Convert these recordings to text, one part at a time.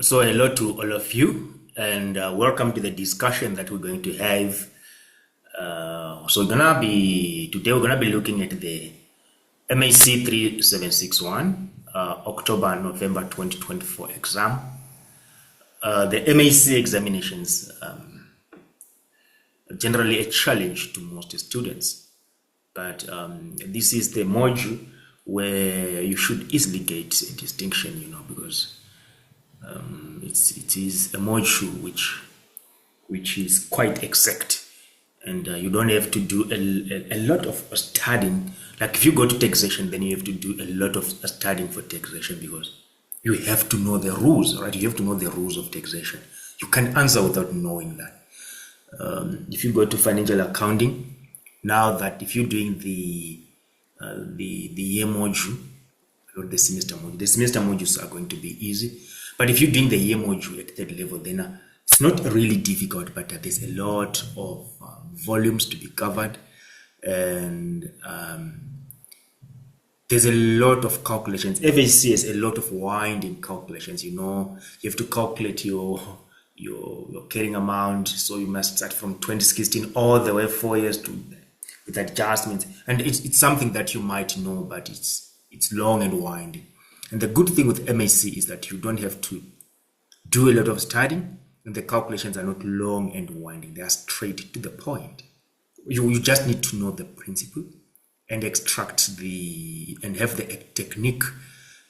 So hello to all of you, and welcome to the discussion that we're going to have. Today we're gonna be looking at the MAC 3761 October November 2024 exam. The MAC examinations are generally a challenge to most students, but this is the module where you should easily get a distinction, because it is a module which is quite exact, and you don't have to do a lot of studying. Like if you go to taxation, then you have to do a lot of studying for taxation, because you have to know the rules, right? You have to know the rules of taxation. You can't answer without knowing that. If you go to financial accounting, now that if you're doing the year module or the semester modules are going to be easy. But if you're doing the year module at that level, then it's not really difficult, but there's a lot of volumes to be covered, and there's a lot of calculations. FHC has a lot of winding calculations. You have to calculate your carrying amount, so you must start from 2016 all the way 4 years with adjustments, and it's something that you might know, but it's long and winding. And the good thing with MAC is that you don't have to do a lot of studying, and the calculations are not long and winding. They are straight to the point. You just need to know the principle and and have the technique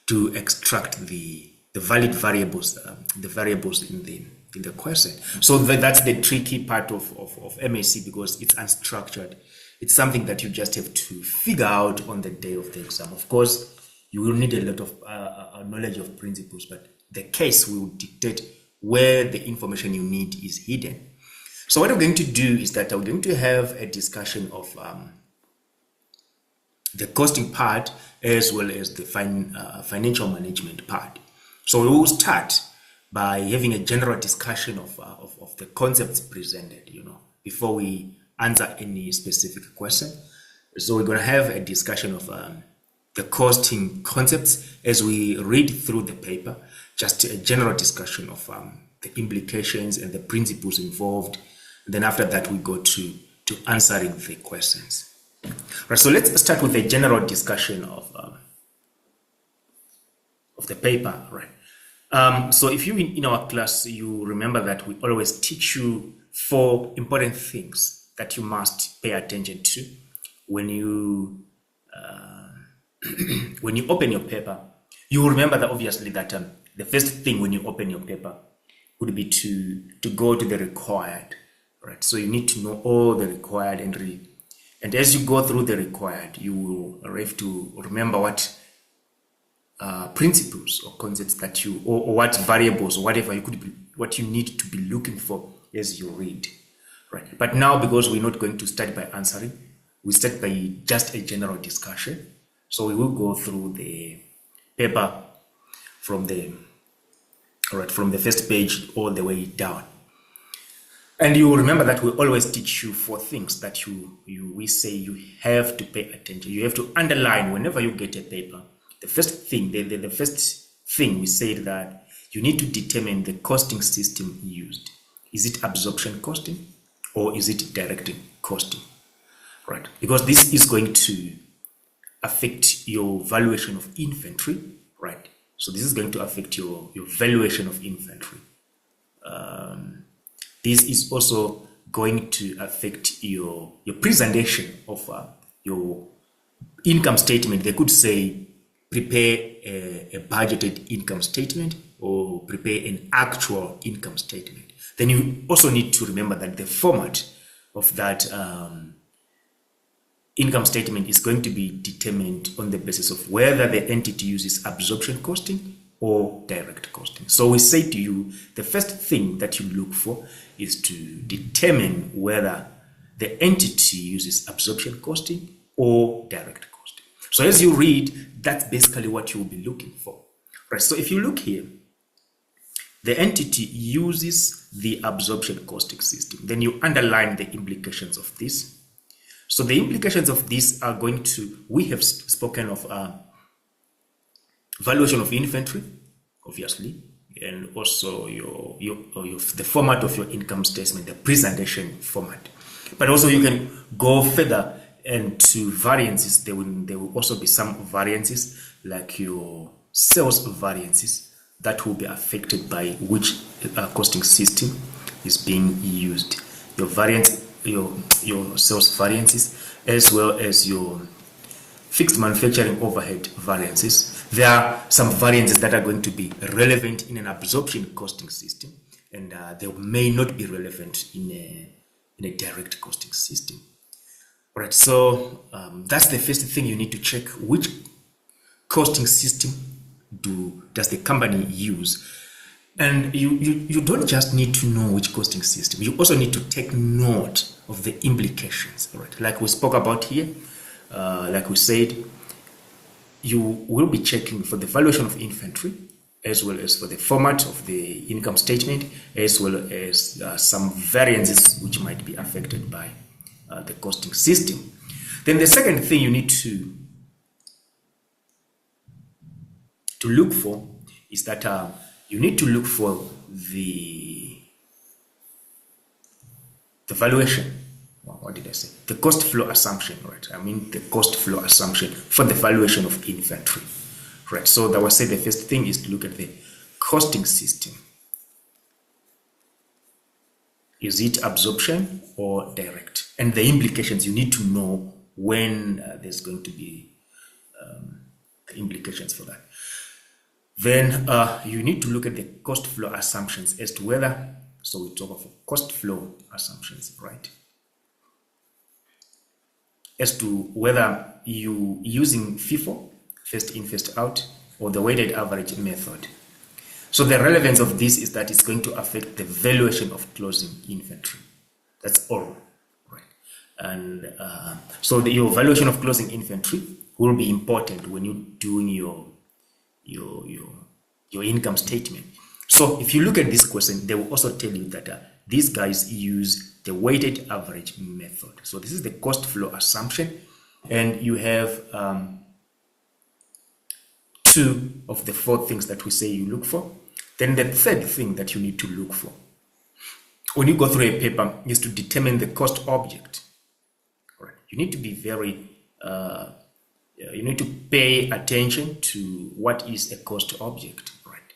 to extract the valid variables, the variables in the question. So that's the tricky part of MAC, because it's unstructured. It's something that you just have to figure out on the day of the exam. Of course, you will need a lot of knowledge of principles, but the case will dictate where the information you need is hidden. So what we're going to do is that we're going to have a discussion of the costing part as well as the financial management part. So we will start by having a general discussion of the concepts presented, before we answer any specific question. So we're going to have a discussion of the costing concepts as we read through the paper, just a general discussion of the implications and the principles involved. And then after that, we go to answering the questions. Right, so let's start with a general discussion of the paper, right? So if you in our class, you remember that we always teach you 4 important things that you must pay attention to when you when you open your paper. You will remember that obviously that the first thing when you open your paper would be to go to the required, right? So you need to know all the required and read. And as you go through the required, you will have to remember what principles or concepts that or what variables or whatever what you need to be looking for as you read, right? But now, because we're not going to start by answering, we start by just a general discussion. So we will go through the paper from the first page all the way down. And you will remember that we always teach you 4 things that we say you have to pay attention. You have to underline whenever you get a paper. The first thing, the first thing we said that you need to determine the costing system used. Is it absorption costing or is it direct costing, right? Because this is going to affect your valuation of inventory, right? So this is going to affect your valuation of inventory. This is also going to affect your presentation of your income statement. They could say prepare a budgeted income statement or prepare an actual income statement. Then you also need to remember that the format of that income statement is going to be determined on the basis of whether the entity uses absorption costing or direct costing. So we say to you, the first thing that you look for is to determine whether the entity uses absorption costing or direct costing. So as you read, that's basically what you will be looking for. Right. So if you look here, the entity uses the absorption costing system. Then you underline the implications of this. So the implications of this are going to, we have spoken of valuation of inventory, obviously, and also the format of your income statement, the presentation format. But also you can go further into variances. There will also be some variances like your sales variances that will be affected by which costing system is being used. Your variance, your sales variances, as well as your fixed manufacturing overhead variances. There are some variances that are going to be relevant in an absorption costing system, and they may not be relevant in a direct costing system. All right, so that's the first thing you need to check. Which costing system does the company use? And you don't just need to know which costing system. You also need to take note of the implications. All right, like we spoke about here, like we said, you will be checking for the valuation of inventory, as well as for the format of the income statement, as well as some variances which might be affected by the costing system. Then the second thing you need to look for is that you need to look for the valuation. What did I say? The cost flow assumption, right? I mean the cost flow assumption for the valuation of inventory, right? So that was said the first thing is to look at the costing system. Is it absorption or direct? And the implications, you need to know when there's going to be the implications for that. Then you need to look at the cost flow assumptions as to whether, so we talk of cost flow assumptions, right? As to whether you using FIFO, first in, first out, or the weighted average method. So the relevance of this is that it's going to affect the valuation of closing inventory. That's all, right? And so your valuation of closing inventory will be important when you're doing your income statement. So if you look at this question, they will also tell you that these guys use the weighted average method. So this is the cost flow assumption, and you have two of the four things that we say you look for. Then the third thing that you need to look for when you go through a paper is to determine the cost object. Right? You need to be very, you need to pay attention to what is a cost object, right?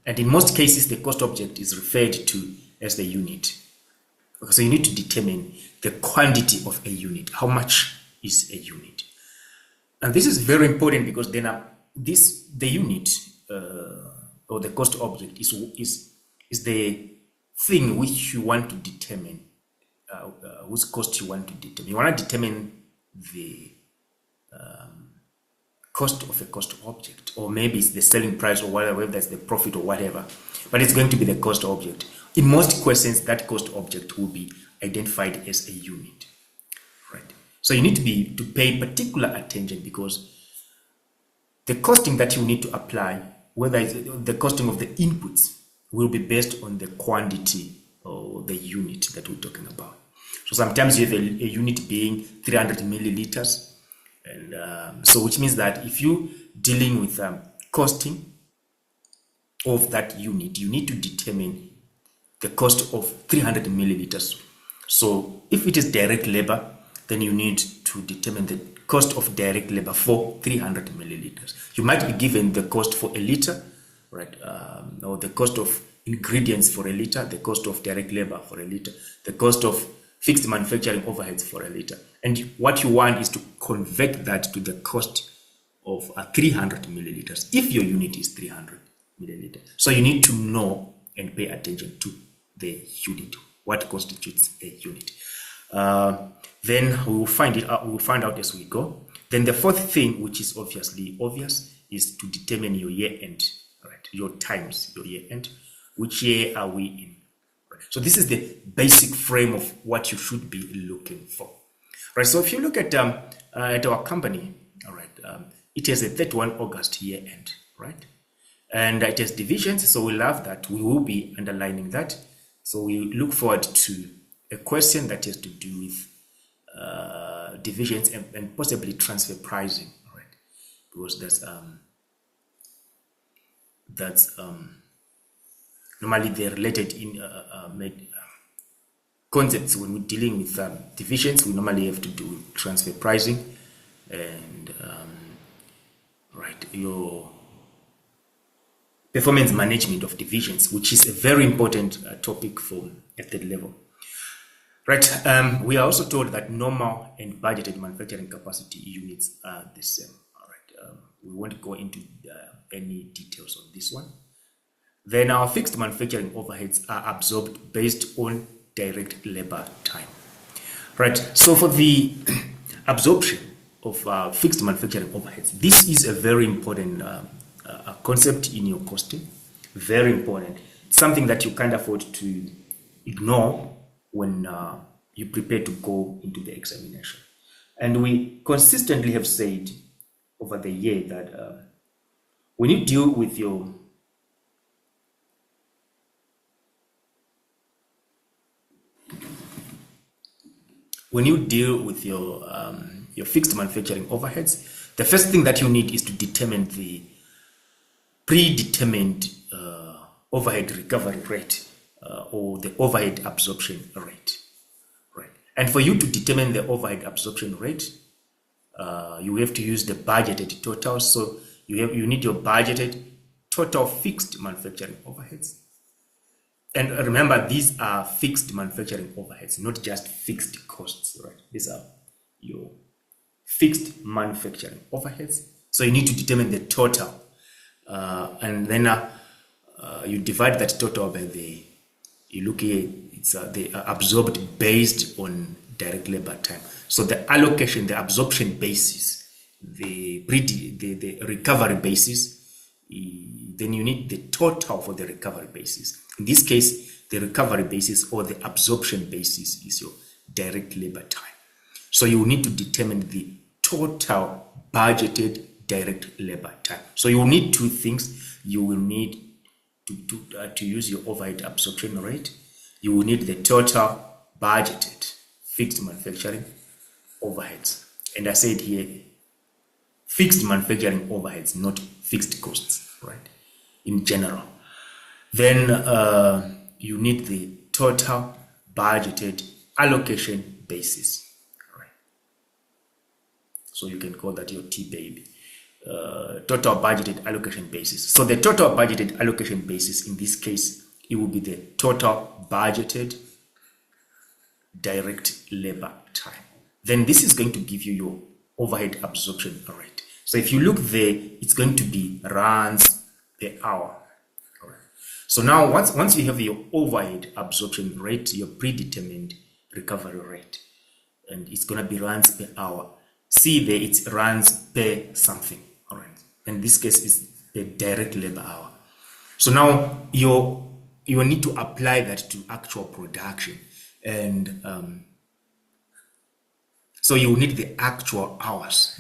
And in most cases, the cost object is referred to as the unit. So you need to determine the quantity of a unit. How much is a unit? And this is very important because then the unit or the cost object is the thing which you want to determine, whose cost you want to determine. You want to determine the cost of a cost object, or maybe it's the selling price or whatever, that's the profit or whatever, but it's going to be the cost object. In most questions, that cost object will be identified as a unit, right? So you need to pay particular attention because the costing that you need to apply, whether it's the costing of the inputs, will be based on the quantity or the unit that we're talking about. So sometimes you have a unit being 300 milliliters, and so which means that if you're dealing with costing of that unit, you need to determine the cost of 300 milliliters. So if it is direct labor, then you need to determine the cost of direct labor for 300 milliliters. You might be given the cost for a liter, right? Or the cost of ingredients for a liter, the cost of direct labor for a liter, the cost of fixed manufacturing overheads for a liter. And what you want is to convert that to the cost of 300 milliliters, if your unit is 300 milliliters. So you need to know and pay attention to the unit, what constitutes a unit. Then we will find it out, we will find out as we go. Then the fourth thing, which is obviously obvious, is to determine your year end, right? Your times, your year end. Which year are we in? Right. So this is the basic frame of what you should be looking for. Right. So if you look at our company, all right, it has a 31 August year end, right? And it has divisions, so we love that. We will be underlining that. So we look forward to a question that has to do with divisions and possibly transfer pricing, right? Because that's normally they're related in concepts. When we're dealing with divisions, we normally have to do transfer pricing and your performance management of divisions, which is a very important topic for at that level. Right. We are also told that normal and budgeted manufacturing capacity units are the same. All right. We won't go into any details on this one. Then our fixed manufacturing overheads are absorbed based on direct labor time. Right. So for the absorption of fixed manufacturing overheads, this is a very important concept in your costing. Very important. It's something that you can't afford to ignore when you prepare to go into the examination. And we consistently have said over the year that when you deal with your fixed manufacturing overheads, the first thing that you need is to determine the predetermined overhead recovery rate or the overhead absorption rate. Right. And for you to determine the overhead absorption rate, you have to use the budgeted total. So you need your budgeted total fixed manufacturing overheads. And remember, these are fixed manufacturing overheads, not just fixed costs, right? These are your fixed manufacturing overheads. So you need to determine the total. And then you divide that total by you look here, it's they are absorbed based on direct labor time. So the allocation, the absorption basis, the recovery basis, then you need the total for the recovery basis. In this case, the recovery basis or the absorption basis is your direct labor time. So you need to determine the total budgeted direct labor time. So you will need two things. You will need to use your overhead absorption rate. You will need the total budgeted fixed manufacturing overheads. And I said here, fixed manufacturing overheads, not fixed costs, right? In general. Then you need the total budgeted allocation basis, right? So you can call that your T-baby. Total budgeted allocation basis. So the total budgeted allocation basis, in this case, it will be the total budgeted direct labor time. Then this is going to give you your overhead absorption rate. So if you look there, it's going to be runs per hour. All right. So now once you have your overhead absorption rate, your predetermined recovery rate, and it's going to be runs per hour. See there, it's runs per something. All right. In this case, it's per direct labor hour. So now you need to apply that to actual production. And so you need the actual hours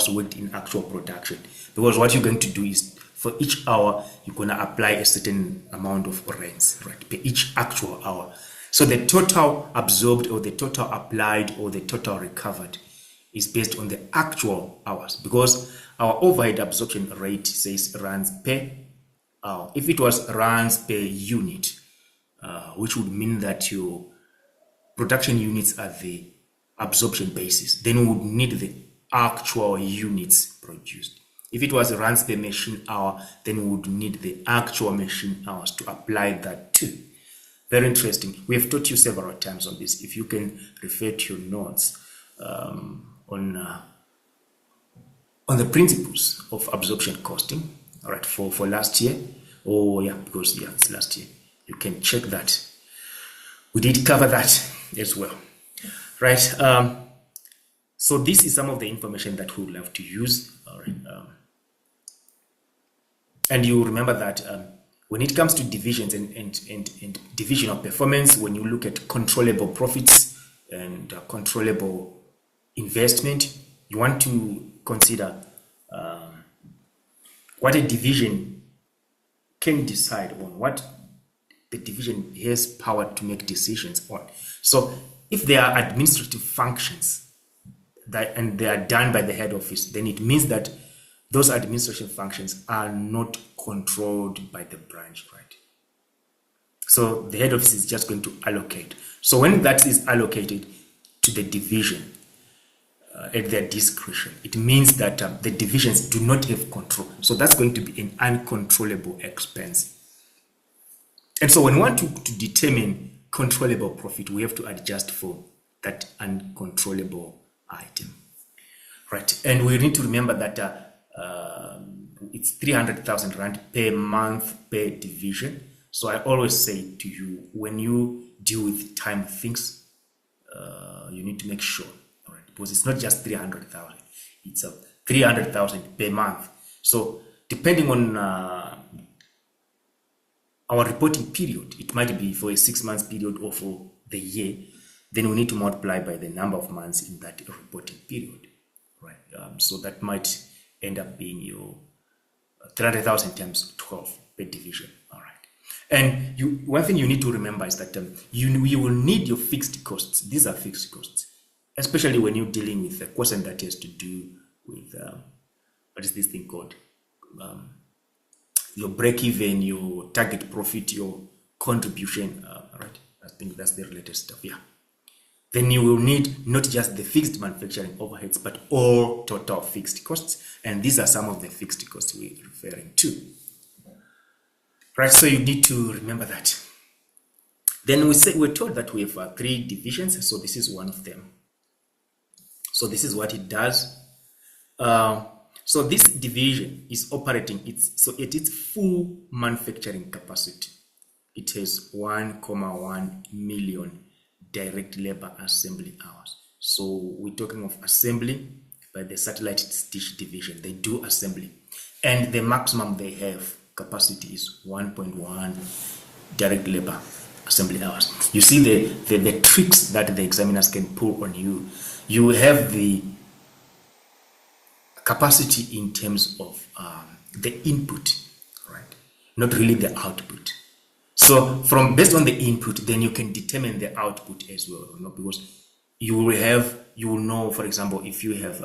worked in actual production. Because what you're going to do is for each hour, you're going to apply a certain amount of rents, right, per each actual hour. So the total absorbed or the total applied or the total recovered is based on the actual hours, because our overhead absorption rate says runs per hour. If it was runs per unit, which would mean that your production units are the absorption basis, then we would need the actual units produced. If it was runs per machine hour, then we would need the actual machine hours to apply that to. Very interesting. We have taught you several times on this. If you can refer to your notes on the principles of absorption costing, all right, for last year. Oh yeah, because yeah, it's last year. You can check that. We did cover that as well, right? So this is some of the information that we will have to use. All right, and you remember that when it comes to divisions and division of performance, when you look at controllable profits and controllable investment, you want to consider what a division can decide on, what the division has power to make decisions on. So if there are administrative functions and they are done by the head office, then it means that those administration functions are not controlled by the branch, right? So the head office is just going to allocate. So when that is allocated to the division at their discretion, it means that the divisions do not have control. So that's going to be an uncontrollable expense. And so when we want to determine controllable profit, we have to adjust for that uncontrollable item, right? And we need to remember that it's 300,000 rand per month per division. So I always say to you, when you deal with time things, you need to make sure, all right, because it's not just 300,000, it's 300,000 per month. So depending on our reporting period, it might be for a 6 months period or for the year, then we need to multiply by the number of months in that reporting period, right? So that might end up being your 300,000 times 12 per division, all right? And one thing you need to remember is that you will need your fixed costs. These are fixed costs, especially when you're dealing with a question that has to do with, what is this thing called? Your break even, your target profit, your contribution, right? I think that's the related stuff, yeah. Then you will need not just the fixed manufacturing overheads, but all total fixed costs. And these are some of the fixed costs we're referring to. Right, so you need to remember that. Then we're told that we have 3 divisions, so this is one of them. So this is what it does. So this division is operating at its full manufacturing capacity. It has 1.1 million direct labor assembly hours. So we're talking of assembly by the satellite dish division. They do assembly, and the maximum they have capacity is 1.1 direct labor assembly hours. You see the tricks that the examiners can pull on you. You have the capacity in terms of the input, right? Not really the output. So based on the input, then you can determine the output as well, you know, because you will know, for example, if you have,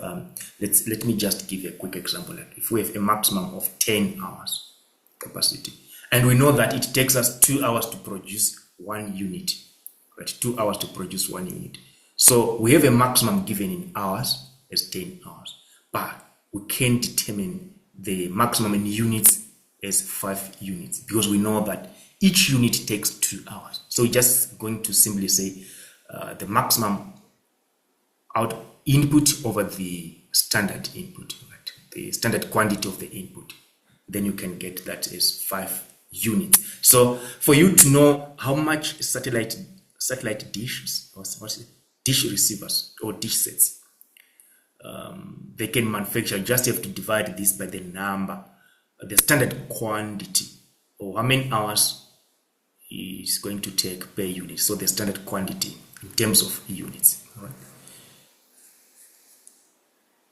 let me just give you a quick example. Like if we have a maximum of 10 hours capacity, and we know that it takes us 2 hours to produce 1 unit, right? 2 hours to produce 1 unit. So we have a maximum given in hours as 10 hours, but we can determine the maximum in units as 5 units because we know that each unit takes 2 hours. So we're just going to simply say the maximum input over the standard input, right? The standard quantity of the input. Then you can get that as 5 units. So for you to know how much satellite dishes, or dish receivers or dish sets they can manufacture, you just have to divide this by the number, the standard quantity, or how many hours is going to take per unit. So the standard quantity in terms of units, right?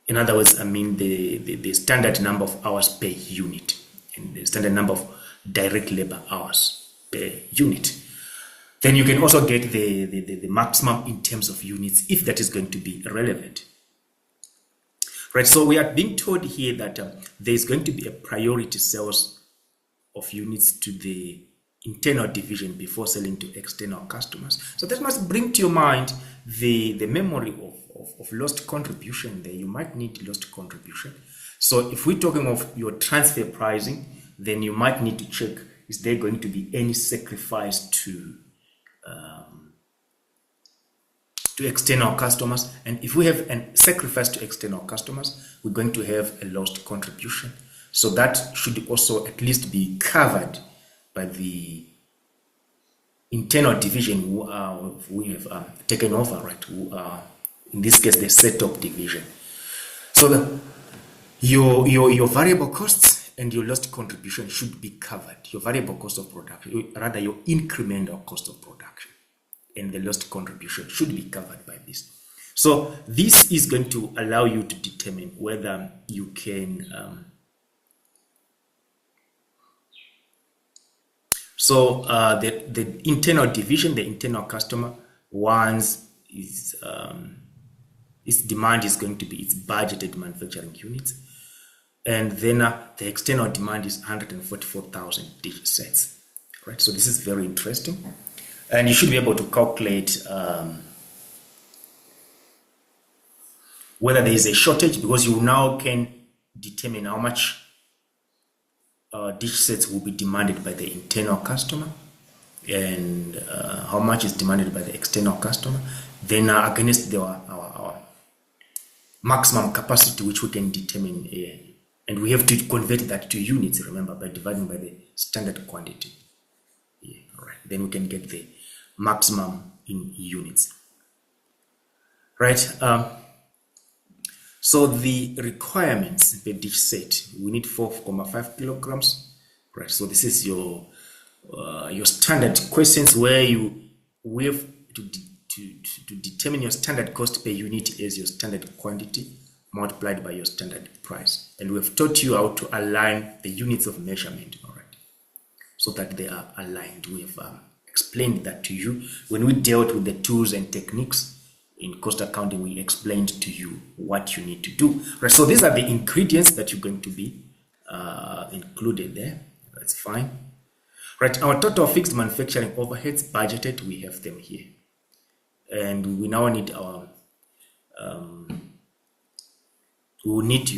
In other words, I mean the standard number of hours per unit and the standard number of direct labor hours per unit. Then you can also get the maximum in terms of units if that is going to be relevant. Right, so we are being told here that there is going to be a priority sales of units to the internal division before selling to external customers. So that must bring to your mind the memory of lost contribution there. You might need lost contribution. So if we're talking of your transfer pricing, then you might need to check, is there going to be any sacrifice to external customers? And if we have a sacrifice to external customers, we're going to have a lost contribution. So that should also at least be covered by the internal division who we have taken over, right? Who are, in this case, the setup division. So your variable costs and your lost contribution should be covered. Your variable cost of production, rather your incremental cost of production, and the lost contribution should be covered by this. So this is going to allow you to determine whether you can the internal division, the internal customer, once its demand is going to be its budgeted manufacturing units. and then the external demand is 144,000 dish sets, right? So this is very interesting, and you should be able to calculate whether there is a shortage, because you now can determine how much dish sets will be demanded by the internal customer and how much is demanded by the external customer, then against our maximum capacity, which we can determine, and we have to convert that to units, remember, by dividing by the standard quantity. Yeah, all right. Then we can get the maximum in units, right? So the requirements per dish set, we need 4.5 kilograms, right? So this is your standard questions where we have to determine your standard cost per unit as your standard quantity multiplied by your standard price. And we've taught you how to align the units of measurement, all right, so that they are aligned. We have explained that to you. When we dealt with the tools and techniques in cost accounting, we explained to you what you need to do. Right, so these are the ingredients that you're going to be included there. That's fine. Right, our total fixed manufacturing overheads budgeted, we have them here. And we now need our, you will need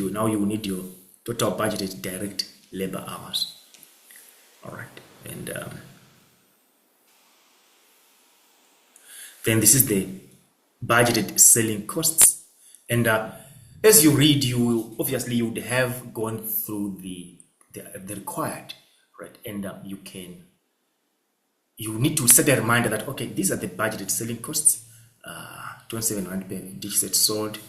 your total budgeted direct labor hours. All right, and then this is the budgeted selling costs. And as you read, you would have gone through the required, right? And you need to set a reminder that, okay, these are the budgeted selling costs, 27 rand per dish set sold,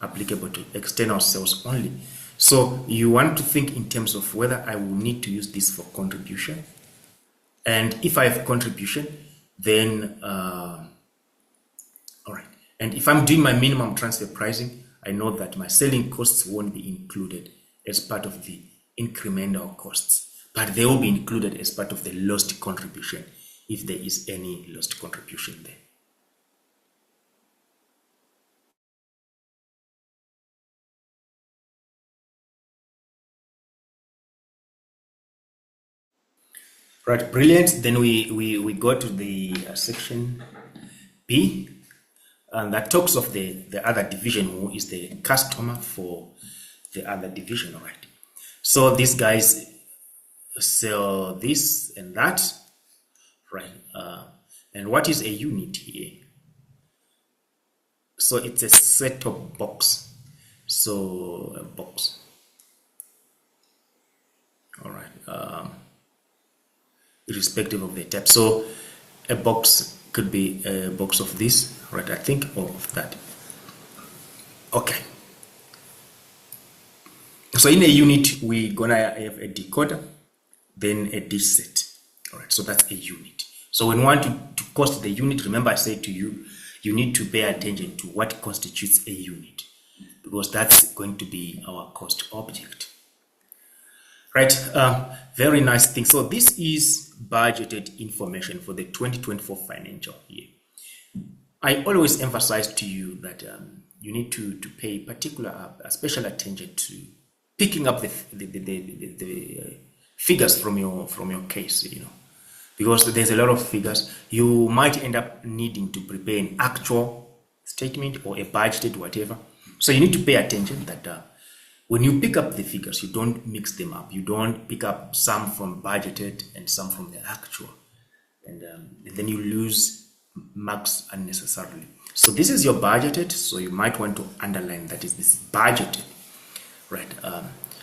applicable to external sales only. So you want to think in terms of whether I will need to use this for contribution. And if I have contribution, then, all right. And if I'm doing my minimum transfer pricing, I know that my selling costs won't be included as part of the incremental costs, but they will be included as part of the lost contribution if there is any lost contribution there. Right, brilliant. Then we go to the section B, and that talks of the other division, who is the customer for the other division, all right? So these guys sell this and that, right? And what is a unit here? So it's a set-top box. So a box, all right, irrespective of the type. So a box could be a box of this, right? I think, or of that. Okay. So in a unit, we're gonna have a decoder, then a dish set. All right, so that's a unit. So when we want to cost the unit, remember I said to you, you need to pay attention to what constitutes a unit, because that's going to be our cost object. Right, very nice thing. So this is budgeted information for the 2024 financial year. I always emphasize to you that you need to pay special attention to picking up the figures from your case, you know, because there's a lot of figures. You might end up needing to prepare an actual statement or a budgeted whatever. So you need to pay attention that when you pick up the figures, you don't mix them up. You don't pick up some from budgeted and some from the actual, and then you lose marks unnecessarily. So this is your budgeted, so you might want to underline that is this budgeted, right?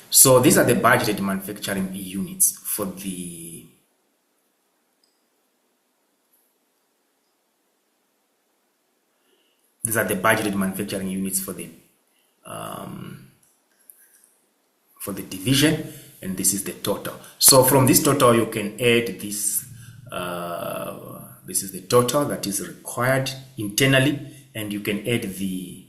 So these are the budgeted manufacturing units for the division, and this is the total. So from this total, you can add this. This is the total that is required internally, and you can add the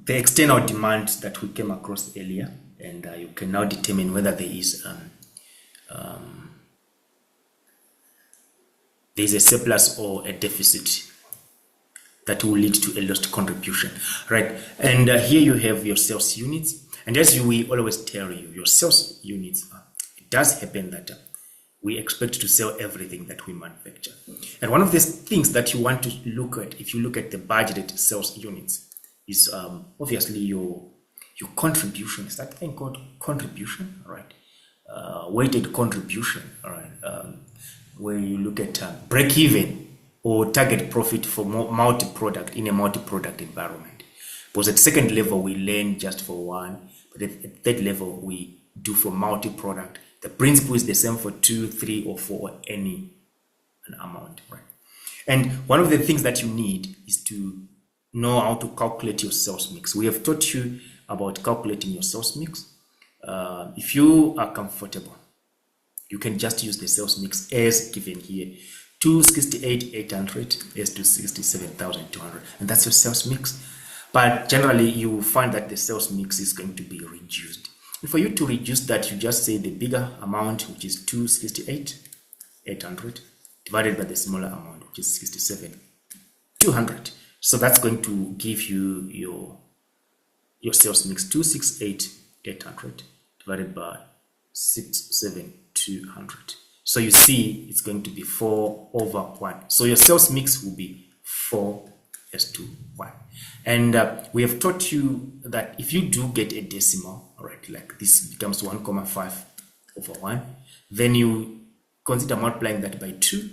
external demand that we came across earlier, and you can now determine whether there is a surplus or a deficit that will lead to a lost contribution, right? And here you have your sales units. And as we always tell you, your sales units, it does happen that we expect to sell everything that we manufacture. And one of the things that you want to look at, if you look at the budgeted sales units, is obviously your contribution. Is that thing called contribution, right? Weighted contribution, all right? Where you look at break even or target profit for multi-product in a multi-product environment. Because at second level, we learn just for one, but at third level, we do for multi-product. The principle is the same for 2, 3, or 4, or any an amount, right? And one of the things that you need is to know how to calculate your sales mix. We have taught you about calculating your sales mix. If you are comfortable, you can just use the sales mix as given here. 268,800 is to 67,200, and that's your sales mix. But generally, you will find that the sales mix is going to be reduced. And for you to reduce that, you just say the bigger amount, which is 268,800, divided by the smaller amount, which is 67,200. So that's going to give you your sales mix, 268,800 divided by 67,200. So you see it's going to be 4/1. So your sales mix will be 4:1. And we have taught you that if you do get a decimal, all right, like this becomes 1,5/1, then you consider multiplying that by 2,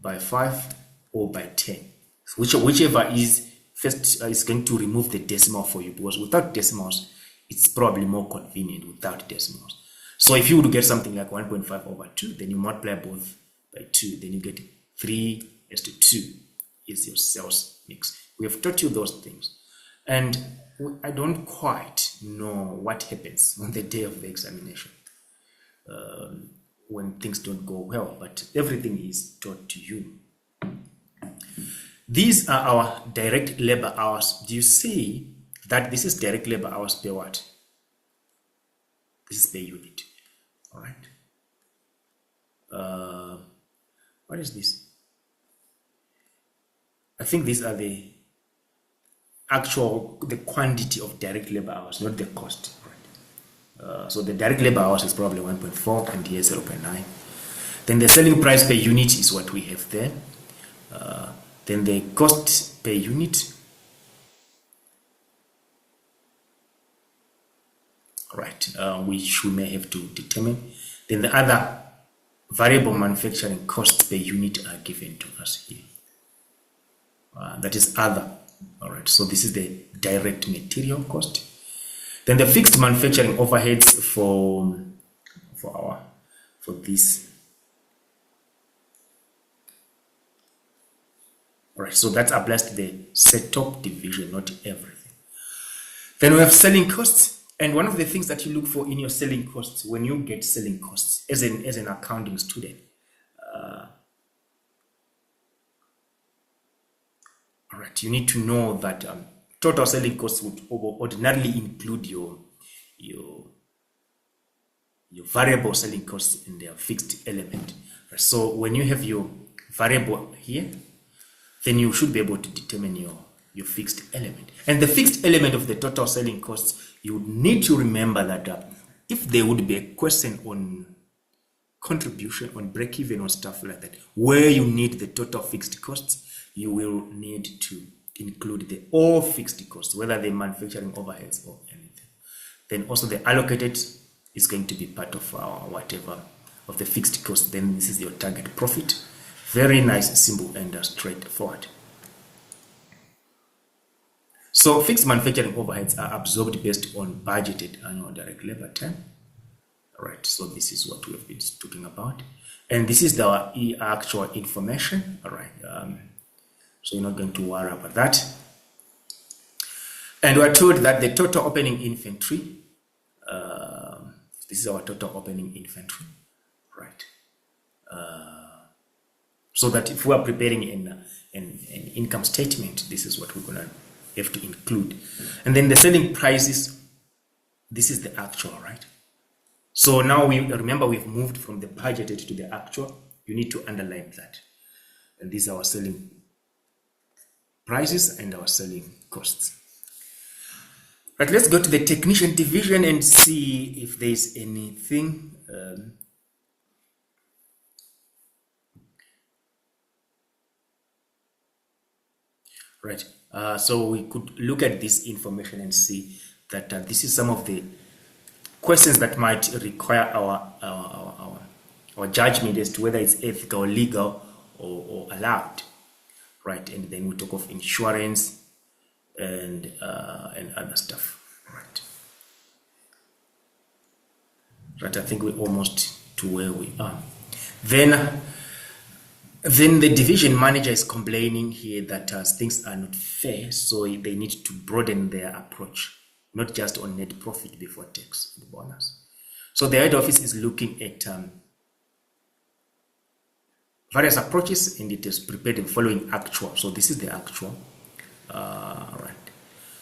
by 5, or by 10. Whichever is first is going to remove the decimal for you, because without decimals, it's probably more convenient without decimals. So if you would get something like 1.5/2, then you multiply both by 2, then you get 3:2 is your sales mix. We have taught you those things. And I don't quite know what happens on the day of the examination when things don't go well, but everything is taught to you. These are our direct labor hours. Do you see that this is direct labor hours per what? This is per unit. All right. What is this? I think these are the quantity of direct labor hours, not the cost. Right? So the direct labor hours is probably 1.4 and here 0.9. Then the selling price per unit is what we have there. Then the cost per unit. Right, which we may have to determine. Then the other variable manufacturing costs per unit are given to us here. That is other. All right, so this is the direct material cost. Then the fixed manufacturing overheads for this. All right, so that applies to the set-top division, not everything. Then we have selling costs. And one of the things that you look for in your selling costs, when you get selling costs as an accounting student, all right, you need to know that total selling costs would ordinarily include your variable selling costs in their fixed element. So when you have your variable here, then you should be able to determine your fixed element. And the fixed element of the total selling costs, you need to remember that if there would be a question on contribution, on break-even or stuff like that, where you need the total fixed costs, you will need to include the all fixed costs, whether they're manufacturing overheads or anything. Then also the allocated is going to be part of whatever of the fixed cost. Then this is your target profit. Very nice, simple, and straightforward. So fixed manufacturing overheads are absorbed based on budgeted annual direct labor time. All right, so this is what we have been talking about. And this is the actual information. All right, so you're not going to worry about that. And we're told that the total opening inventory, this is our total opening inventory, right? So that if we are preparing an income statement, this is what we're going to have to include. And then the selling prices, this is the actual, right? So now we remember we've moved from the budgeted to the actual. You need to underline that. And these are our selling prices and our selling costs. Right, let's go to the technician division and see if there's anything. Right, so we could look at this information and see that this is some of the questions that might require our judgment as to whether it's ethical, legal, or allowed. Right, and then we talk of insurance and other stuff. Right, I think we're almost to where we are. Then the division manager is complaining here that things are not fair, so they need to broaden their approach, not just on net profit before tax and bonus. So the head office is looking at various approaches, and it is prepared the following actual. So this is the actual. Right.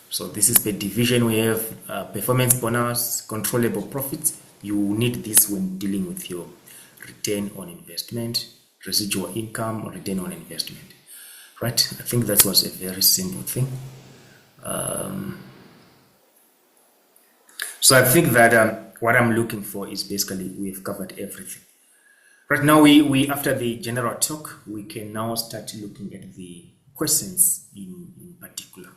So this is the division. We have performance bonus, controllable profits. You need this when dealing with your return on investment, residual income, or return on investment. Right. I think that was a very simple thing. So I think that what I'm looking for is basically we've covered everything. Right now, we after the general talk, we can now start looking at the questions in particular.